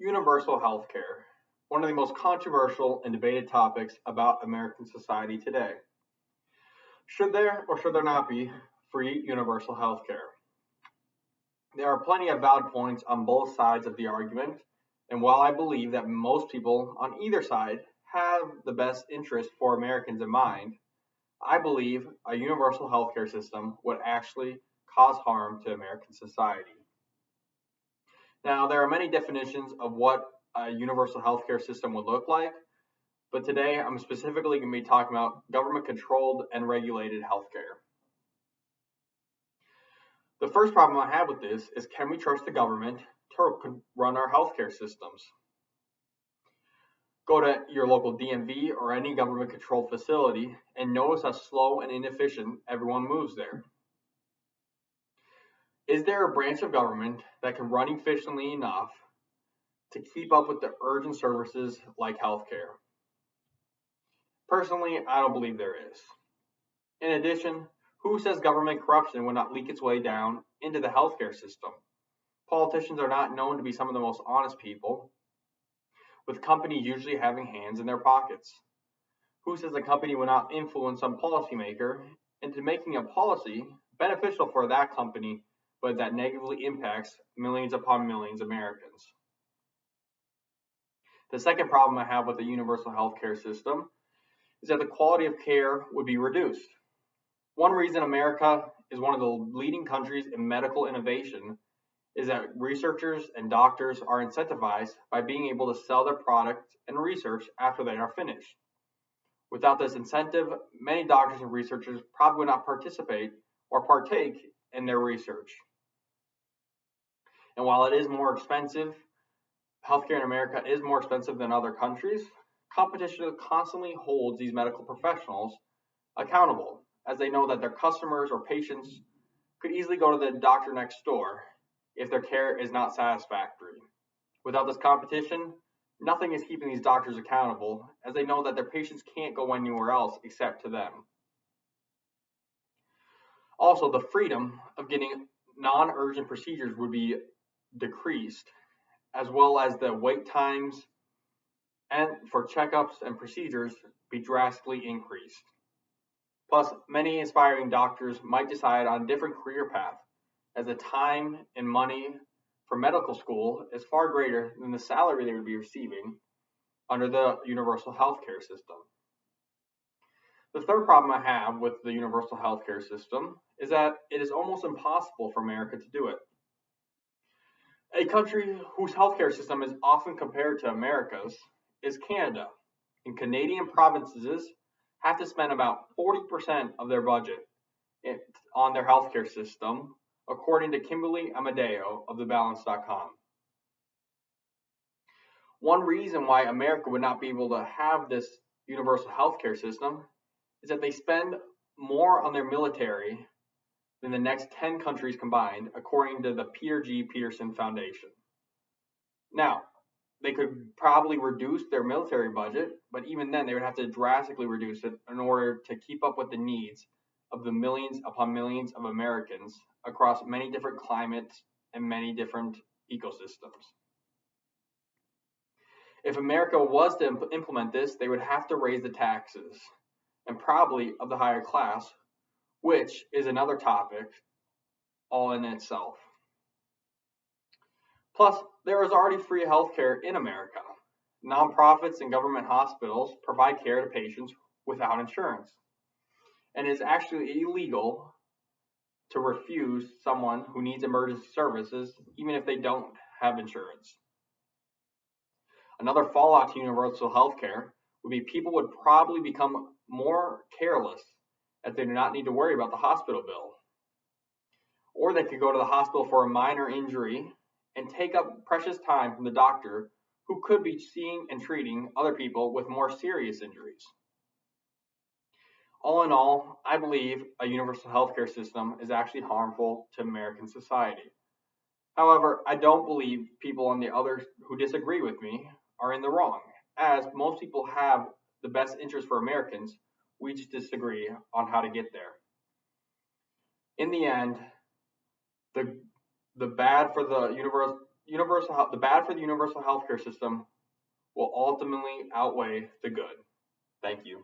Universal health care, one of the most controversial and debated topics about American society today. Should there or should there not be free universal health care? There are plenty of valid points on both sides of the argument, and while I believe that most people on either side have the best interest for Americans in mind, I believe a universal healthcare system would actually cause harm to American society. Now, there are many definitions of what a universal healthcare system would look like, but today I'm specifically going to be talking about government controlled and regulated healthcare. The first problem I have with this is, can we trust the government to run our healthcare systems? Go to your local DMV or any government controlled facility and notice how slow and inefficient everyone moves there. Is there a branch of government that can run efficiently enough to keep up with the urgent services like healthcare? Personally, I don't believe there is. In addition, who says government corruption would not leak its way down into the healthcare system? Politicians are not known to be some of the most honest people, with companies usually having hands in their pockets. Who says a company would not influence some policymaker into making a policy beneficial for that company, but that negatively impacts millions upon millions of Americans? The second problem I have with the universal healthcare system is that the quality of care would be reduced. One reason America is one of the leading countries in medical innovation is that researchers and doctors are incentivized by being able to sell their product and research after they are finished. Without this incentive, many doctors and researchers probably would not participate or partake in their research. And while it is more expensive, healthcare in America is more expensive than other countries, competition constantly holds these medical professionals accountable, as they know that their customers or patients could easily go to the doctor next door if their care is not satisfactory. Without this competition, nothing is keeping these doctors accountable, as they know that their patients can't go anywhere else except to them. Also, the freedom of getting non-urgent procedures would be decreased, as well as the wait times and for checkups and procedures be drastically increased. Plus, many aspiring doctors might decide on a different career path, as the time and money for medical school is far greater than the salary they would be receiving under the universal healthcare system. The third problem I have with the universal healthcare system is that it is almost impossible for America to do it. A country whose healthcare system is often compared to America's is Canada, and Canadian provinces have to spend about 40% of their budget on their healthcare system, according to Kimberly Amadeo of thebalance.com. One reason why America would not be able to have this universal healthcare system is that they spend more on their military than the next 10 countries combined, according to the Peter G. Peterson Foundation. Now, they could probably reduce their military budget, but even then they would have to drastically reduce it in order to keep up with the needs of the millions upon millions of Americans across many different climates and many different ecosystems. If America was to implement this, they would have to raise the taxes, and probably of the higher class, which is another topic all in itself. Plus, there is already free healthcare in America. Nonprofits and government hospitals provide care to patients without insurance, and it is actually illegal to refuse someone who needs emergency services even if they don't have insurance. Another fallout to universal healthcare would be people would probably become more careless, as they do not need to worry about the hospital bill. Or they could go to the hospital for a minor injury and take up precious time from the doctor who could be seeing and treating other people with more serious injuries. All in all, I believe a universal healthcare system is actually harmful to American society. However, I don't believe people on the others who disagree with me are in the wrong, as most people have the best interest for Americans. We just disagree on how to get there. In the end, the bad for the the bad for the universal healthcare system will ultimately outweigh the good. Thank you.